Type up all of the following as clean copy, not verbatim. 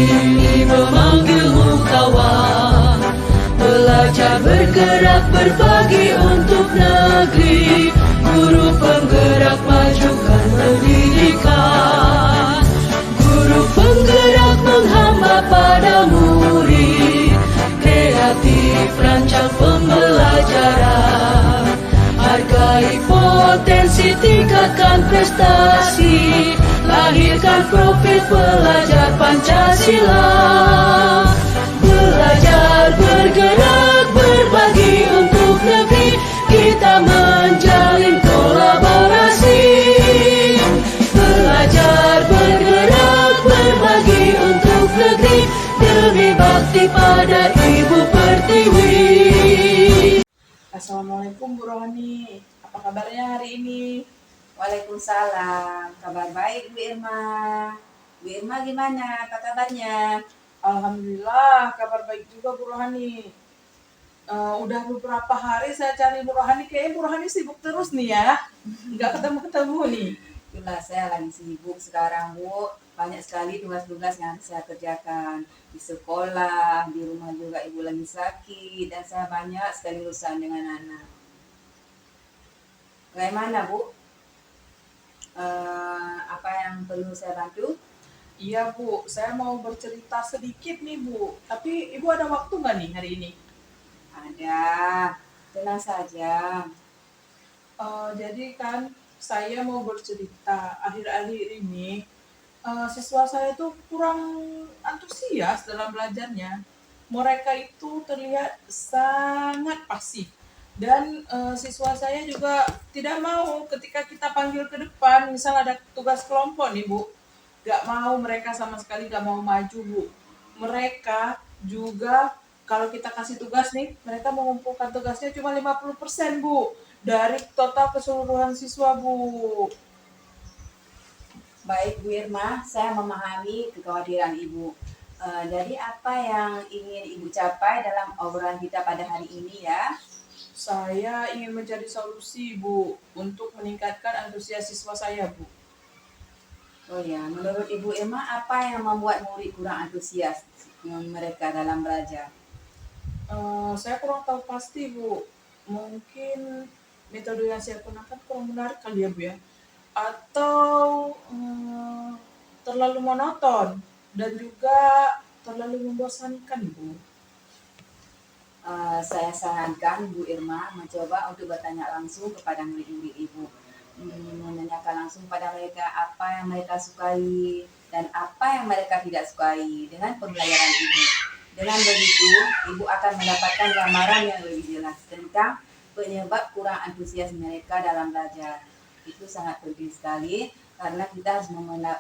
ini memanggilmu kawan. Belajar bergerak berbagi untuk negeri, guru penggerak majukan pendidikan. Guru penggerak menghamba pada murid, kreatif rancang pembelajaran. Hargai potensi, tingkatkan prestasi, lahirkan profil pelajar Pancasila. Belajar bergerak berbagi untuk negeri, kita menjalin kolaborasi. Belajar bergerak berbagi untuk negeri, demi bakti pada Ibu Pertiwi. Assalamualaikum Bu Rohani, apa kabarnya hari ini? Waalaikumsalam, kabar baik Bu Irma. Bu Irma gimana, apa kabarnya? Alhamdulillah, kabar baik juga Bu Rohani. Udah beberapa hari saya cari Bu Rohani, kayaknya Bu Rohani sibuk terus nih ya, nggak ketemu-ketemu nih. Itulah saya lagi sibuk sekarang Bu, banyak sekali tugas-tugas yang saya kerjakan di sekolah, di rumah juga ibu lagi sakit, dan saya banyak sekali urusan dengan anak. Bagaimana Bu? Apa yang perlu saya bantu? Iya Bu, saya mau bercerita sedikit nih Bu, tapi Ibu ada waktu nggak nih hari ini? Ada, tenang saja. Jadi kan saya mau bercerita, akhir-akhir ini siswa saya tuh kurang antusias dalam belajarnya. Mereka itu terlihat sangat pasif. Dan siswa saya juga tidak mau ketika kita panggil ke depan, misal ada tugas kelompok nih Bu, gak mau, mereka sama sekali gak mau maju Bu. Mereka juga kalau kita kasih tugas nih, mereka mengumpulkan tugasnya cuma 50% Bu, dari total keseluruhan siswa Bu. Baik Bu Irma, saya memahami kekhawatiran Ibu. Jadi apa yang ingin Ibu capai dalam obrolan kita pada hari ini ya? Saya ingin mencari solusi Bu, untuk meningkatkan antusias siswa saya Bu. Oh ya, menurut Ibu Irma apa yang membuat murid kurang antusias mereka dalam belajar? Saya kurang tahu pasti Bu, mungkin metode yang saya gunakan kurang menarik kali ya Bu ya, atau terlalu monoton dan juga terlalu membosankan Bu. Saya sarankan Bu Irma mencoba untuk bertanya langsung kepada murid-murid Ibu. Menanyakan langsung pada mereka apa yang mereka sukai dan apa yang mereka tidak sukai dengan pembelajaran Ibu. Dengan begitu, Ibu akan mendapatkan gambaran yang lebih jelas tentang penyebab kurang antusias mereka dalam belajar. Itu sangat penting sekali karena kita harus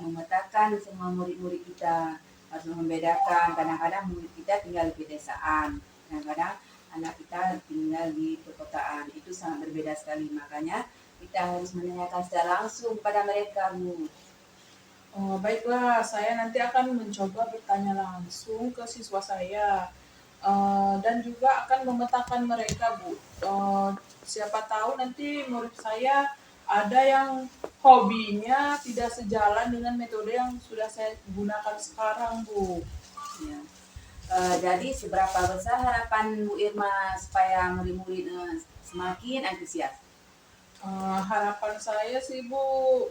memetakan semua murid-murid kita, harus membedakan. Kadang-kadang murid kita tinggal di pedesaan, kadang-kadang anak kita tinggal di perkotaan. Itu sangat berbeda sekali, makanya kita harus menanyakan secara langsung pada mereka Bu. Baiklah, saya nanti akan mencoba bertanya langsung ke siswa saya, dan juga akan memetakan mereka Bu. Siapa tahu nanti murid saya ada yang hobinya tidak sejalan dengan metode yang sudah saya gunakan sekarang Bu. Ya. Jadi seberapa besar harapan Bu Irma supaya murid-murid semakin antusias? Harapan saya sih Bu,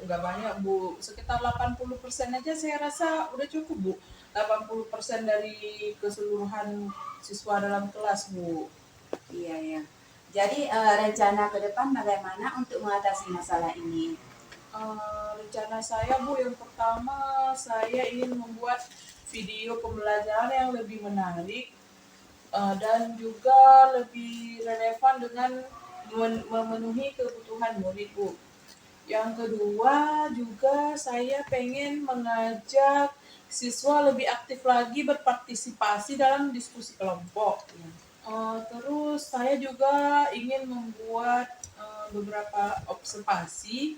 nggak banyak Bu, sekitar 80% aja saya rasa udah cukup Bu. 80% dari keseluruhan siswa dalam kelas Bu. Iya ya. Jadi rencana ke depan bagaimana untuk mengatasi masalah ini? Rencana saya Bu, yang pertama saya ingin membuat video pembelajaran yang lebih menarik, dan juga lebih relevan dengan memenuhi kebutuhan murid Bu. Yang kedua juga saya pengen mengajak siswa lebih aktif lagi berpartisipasi dalam diskusi kelompok. Terus saya juga ingin membuat beberapa observasi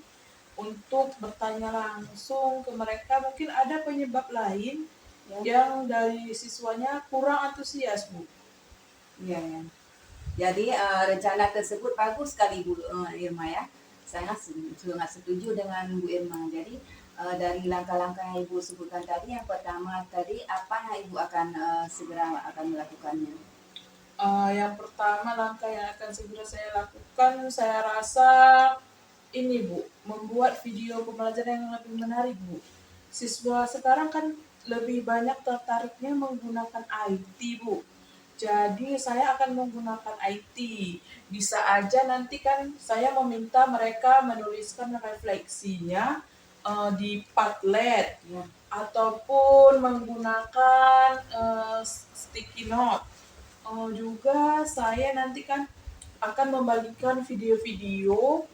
untuk bertanya langsung ke mereka, mungkin ada penyebab lain yang dari siswanya kurang antusias Bu. Iya ya. Jadi rencana tersebut bagus sekali Bu Irma ya. Saya sangat setuju dengan Bu Irma. Jadi dari langkah-langkah yang Ibu sebutkan tadi, yang pertama tadi apa yang Ibu akan segera akan melakukannya? Yang pertama langkah yang akan segera saya lakukan, saya rasa ini Bu, membuat video pembelajaran yang lebih menarik Bu. Siswa sekarang kan lebih banyak tertariknya menggunakan IT Bu. Jadi saya akan menggunakan IT. Bisa aja nanti kan saya meminta mereka menuliskan refleksinya di Padlet Ya. ataupun menggunakan sticky note. Juga saya nanti kan akan membagikan video-video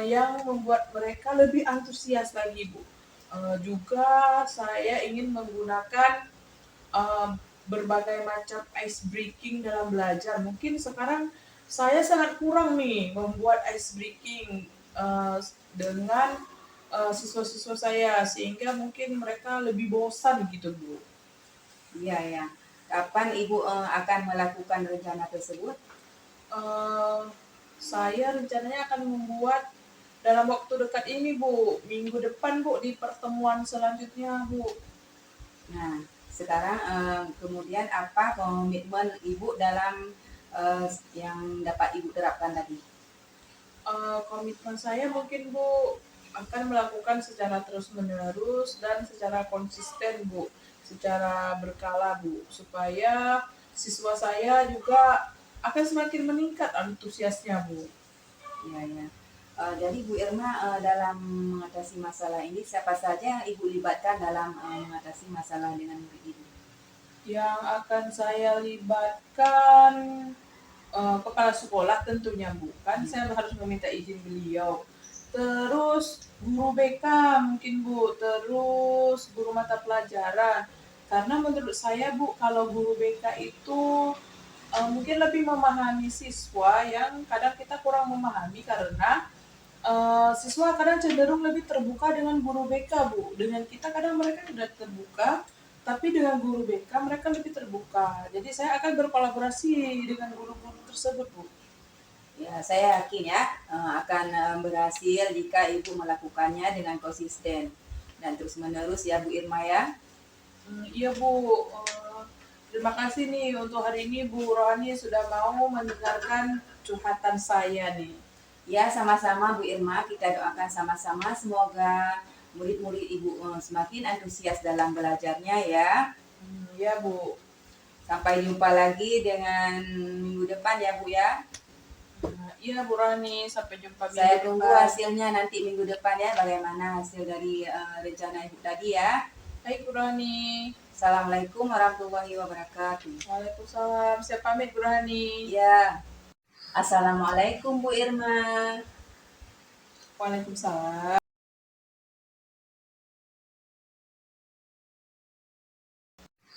yang membuat mereka lebih antusias lagi Bu. Juga saya ingin menggunakan uh, berbagai macam ice breaking dalam belajar. Mungkin sekarang saya sangat kurang nih membuat ice breaking dengan siswa-siswa saya sehingga mungkin mereka lebih bosan gitu Bu. Iya, ya. Kapan Ibu akan melakukan rencana tersebut? Eh, saya rencananya akan membuat dalam waktu dekat ini Bu, minggu depan Bu di pertemuan selanjutnya Bu. Nah, sekarang kemudian apa komitmen Ibu dalam yang dapat Ibu terapkan tadi? Komitmen saya mungkin Bu akan melakukan secara terus-menerus dan secara konsisten Bu, secara berkala Bu, supaya siswa saya juga akan semakin meningkat antusiasnya Bu. Iya, ya. Jadi Bu Irma dalam mengatasi masalah ini siapa saja yang Ibu libatkan dalam mengatasi masalah dengan murid Ibu? Yang akan saya libatkan kepala sekolah tentunya bukan, saya harus meminta izin beliau. Terus guru BK mungkin Bu, terus guru mata pelajaran. Karena menurut saya Bu, kalau guru BK itu mungkin lebih memahami siswa yang kadang kita kurang memahami karena siswa kadang cenderung lebih terbuka dengan guru BK Bu. Dengan kita kadang mereka sudah terbuka, tapi dengan guru BK mereka lebih terbuka. Jadi saya akan berkolaborasi dengan guru-guru tersebut Bu. Ya, saya yakin ya akan berhasil jika Ibu melakukannya dengan konsisten dan terus menerus ya Bu Irma ya. Iya Bu, terima kasih nih untuk hari ini Bu Rohani sudah mau mendengarkan curhatan saya nih. Ya, sama-sama Bu Irma, kita doakan sama-sama semoga murid-murid Ibu semakin antusias dalam belajarnya ya. Iya Bu. Sampai jumpa lagi dengan minggu depan ya Bu ya. Iya Bu Rohani, sampai jumpa minggu Saya tunggu depan. hasilnya nanti minggu depan ya, bagaimana hasil dari rencana Ibu tadi ya. Baik Bu Rohani. Assalamualaikum warahmatullahi wabarakatuh. Waalaikumsalam. Saya pamit Bu Rohani. Ya, Assalamualaikum Bu Irma. Waalaikumsalam.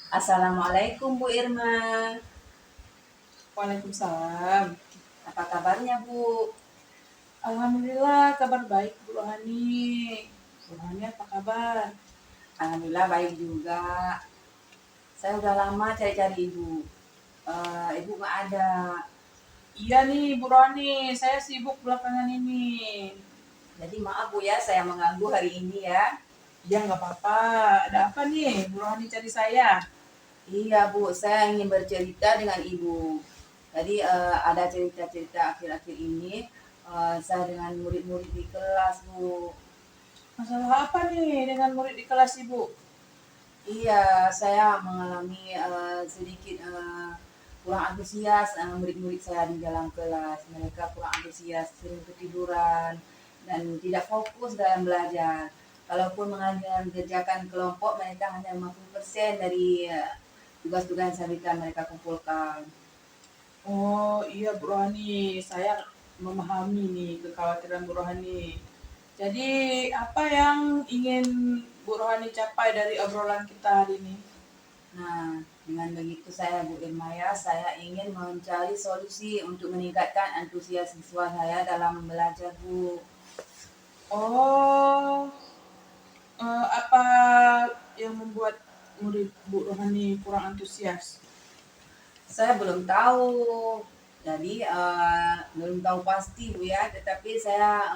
Assalamualaikum Bu Irma. Waalaikumsalam. Apa kabarnya Bu? Alhamdulillah kabar baik Bu Rohani. Bu Rohani apa kabar? Alhamdulillah baik juga. Saya udah lama cari-cari Ibu. Ibu nggak ada. Iya nih Bu Rohani, saya sibuk belakangan ini. Jadi maaf Bu ya, saya mengganggu hari ini ya. Ya nggak apa-apa. Ada apa nih Bu Rohani cari saya? Iya Bu, saya ingin bercerita dengan Ibu. Jadi ada cerita-cerita akhir-akhir ini saya dengan murid-murid di kelas Bu. Masalah apa nih dengan murid di kelas Ibu? Iya, saya mengalami sedikit kurang antusias murid-murid saya di dalam kelas. Mereka kurang antusias, sering ketiduran, dan tidak fokus dalam belajar. Kalaupun mengerjakan kelompok, mereka hanya 50% dari tugas-tugas yang saya berikan mereka kumpulkan. Oh iya Bu Rohani, saya memahami nih kekhawatiran Bu Rohani. Jadi apa yang ingin Bu Rohani capai dari obrolan kita hari ini? Nah, dengan begitu saya Bu Irma ya, saya ingin mencari solusi untuk meningkatkan antusias siswa saya dalam belajar Bu. Oh, apa yang membuat murid Bu Rohani kurang antusias? Saya belum tahu, jadi belum tahu pasti Bu ya, tetapi saya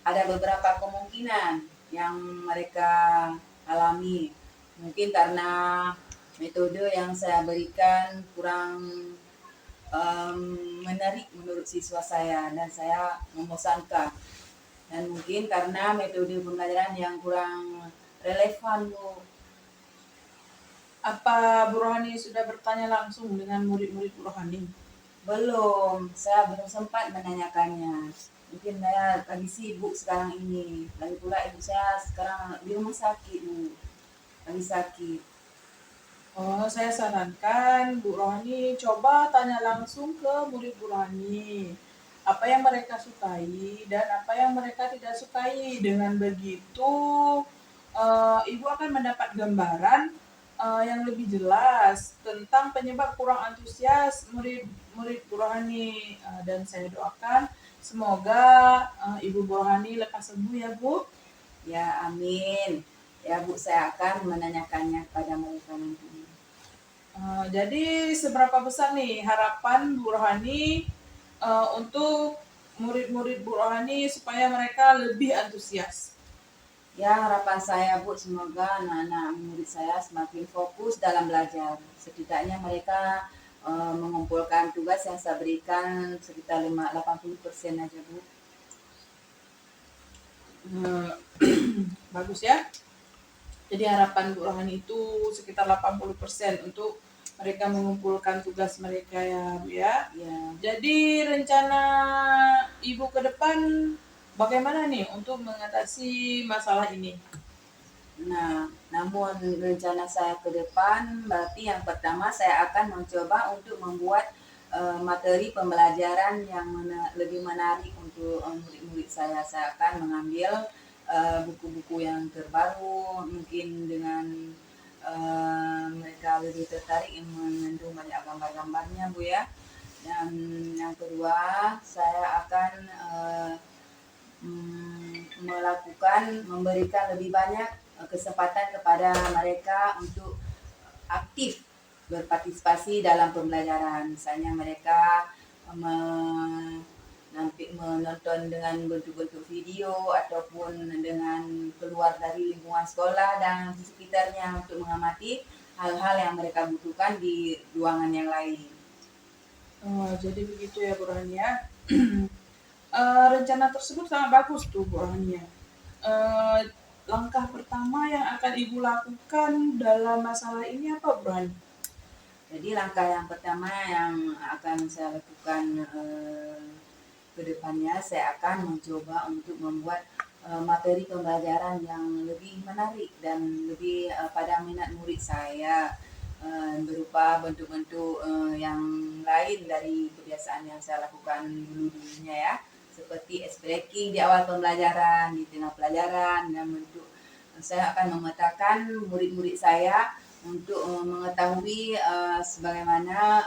ada beberapa kemungkinan yang mereka alami. Mungkin karena metode yang saya berikan kurang um, menarik menurut siswa saya dan saya membosankan. Dan mungkin karena metode pembelajaran yang kurang relevan, Bu. Apa Bu Rohani sudah bertanya langsung dengan murid-murid Bu Rohani? Belum, saya belum sempat menanyakannya. Mungkin saya lagi sibuk sekarang ini. Lagi pula ibu saya sekarang di rumah sakit, Bu. Lagi sakit. Oh, saya sarankan Bu Rohani coba tanya langsung ke murid Bu Rohani. Apa yang mereka sukai dan apa yang mereka tidak sukai. Dengan begitu, Ibu akan mendapat gambaran yang lebih jelas tentang penyebab kurang antusias murid-murid Bu Rohani. Dan saya doakan semoga Ibu Bu Rohani lekas sembuh ya Bu. Ya, amin. Ya, Bu, saya akan menanyakannya kepada mereka nanti. Jadi seberapa besar nih harapan Bu Rohani untuk murid-murid Bu Rohani supaya mereka lebih antusias? Ya, harapan saya, Bu, semoga anak-anak murid saya semakin fokus dalam belajar. Setidaknya mereka mengumpulkan tugas yang saya berikan sekitar 80% aja, Bu. Bagus ya. Jadi harapan Bu Rohani itu sekitar 80% untuk mereka mengumpulkan tugas mereka ya Bu ya. Ya, Jadi rencana Ibu ke depan bagaimana nih untuk mengatasi masalah ini? nah, namun rencana saya ke depan berarti yang pertama saya akan mencoba untuk membuat materi pembelajaran yang lebih menarik untuk murid-murid saya. Saya akan mengambil buku-buku yang terbaru, mungkin dengan mereka lebih tertarik yang mengandung banyak gambar-gambarnya, Bu ya. Dan yang kedua, saya akan memberikan lebih banyak kesempatan kepada mereka untuk aktif berpartisipasi dalam pembelajaran. Misalnya mereka menonton dengan bentuk-bentuk video ataupun dengan keluar dari lingkungan sekolah dan di sekitarnya untuk mengamati hal-hal yang mereka butuhkan di ruangan yang lain. Jadi begitu ya Bu Rohani ya. Rencana tersebut sangat bagus tuh Bu Rohani ya. Langkah pertama yang akan Ibu lakukan dalam masalah ini apa Bu Rohani? Jadi langkah yang pertama yang akan saya lakukan ke depannya, saya akan mencoba untuk membuat materi pembelajaran yang lebih menarik dan lebih pada minat murid saya, berupa bentuk-bentuk yang lain dari kebiasaan yang saya lakukan dulu-dulunya ya, seperti ice breaking di awal pembelajaran, di tengah pelajaran, dan bentuk saya akan memetakan murid-murid saya untuk mengetahui sebagaimana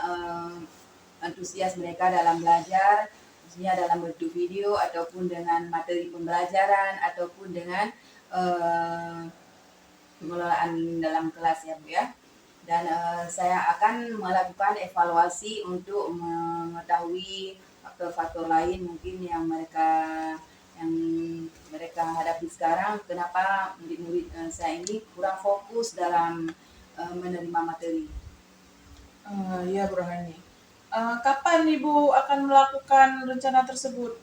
antusias mereka dalam belajar, khususnya dalam bentuk video ataupun dengan materi pembelajaran ataupun dengan pengelolaan dalam kelas ya Bu ya. Dan saya akan melakukan evaluasi untuk mengetahui faktor-faktor lain mungkin yang mereka hadapi sekarang, kenapa murid-murid saya ini kurang fokus dalam menerima materi. Ya Bu Rohani. Kapan Ibu akan melakukan rencana tersebut?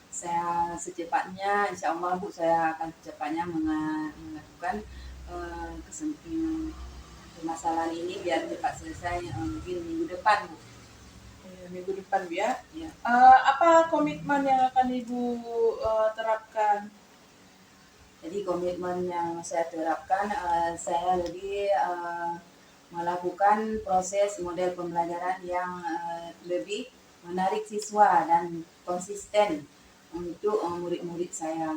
Saya secepatnya, insya Allah Bu, saya akan secepatnya melakukan permasalahan ini biar cepat selesai, mungkin minggu depan Bu. Minggu depan Bu ya. Ya. Apa komitmen yang akan Ibu terapkan? Jadi komitmen yang saya terapkan, saya lebih melakukan proses model pembelajaran yang lebih menarik siswa dan konsisten untuk murid-murid saya.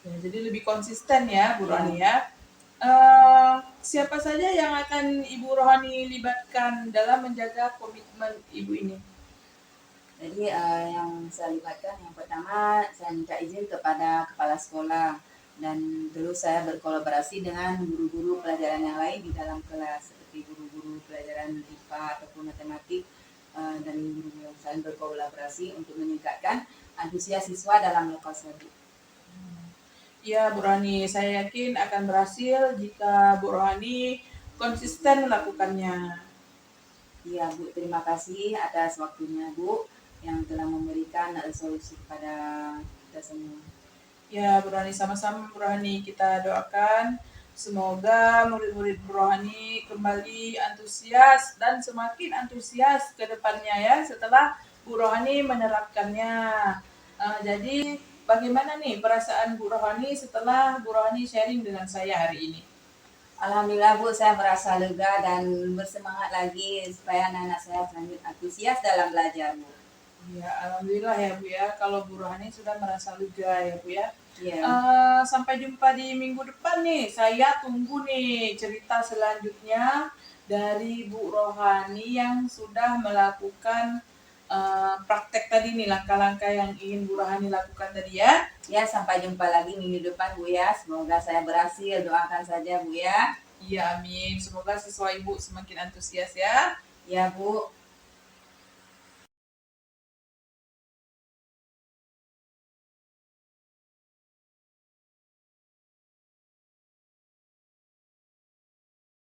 Ya, jadi lebih konsisten ya Bu Rohani ya. Siapa saja yang akan Ibu Rohani libatkan dalam menjaga komitmen Ibu ini? Jadi yang saya libatkan, yang pertama saya minta izin kepada kepala sekolah dan terus saya berkolaborasi dengan guru-guru pelajaran yang lain di dalam kelas seperti guru-guru pelajaran IPA ataupun matematik dan guru yang saling berkolaborasi untuk meningkatkan antusias siswa dalam lekosnya, Bu. Ya, Bu Rohani, saya yakin akan berhasil jika Bu Rohani konsisten melakukannya. Iya, Bu, terima kasih atas waktunya, Bu, yang telah memberikan solusi kepada kita semua. Ya, Bu Rohani, sama-sama Bu Rohani, kita doakan semoga murid-murid Bu Rohani kembali antusias dan semakin antusias ke depannya ya setelah Bu Rohani menerapkannya. Jadi bagaimana nih perasaan Bu Rohani setelah Bu Rohani sharing dengan saya hari ini? Alhamdulillah, Bu, saya merasa lega dan bersemangat lagi supaya anak-anak saya semakin antusias dalam belajar, Bu. Ya, alhamdulillah ya Bu ya, kalau Bu Rohani sudah merasa lega ya Bu ya. Iya. Sampai jumpa di minggu depan nih. Saya tunggu nih cerita selanjutnya dari Bu Rohani yang sudah melakukan praktek tadi nih, langkah-langkah yang ingin Bu Rohani lakukan tadi ya. Ya, sampai jumpa lagi minggu depan, Bu ya. Semoga saya berhasil, doakan saja, Bu ya. Iya, amin. Semoga siswa Ibu semakin antusias ya. Ya, Bu.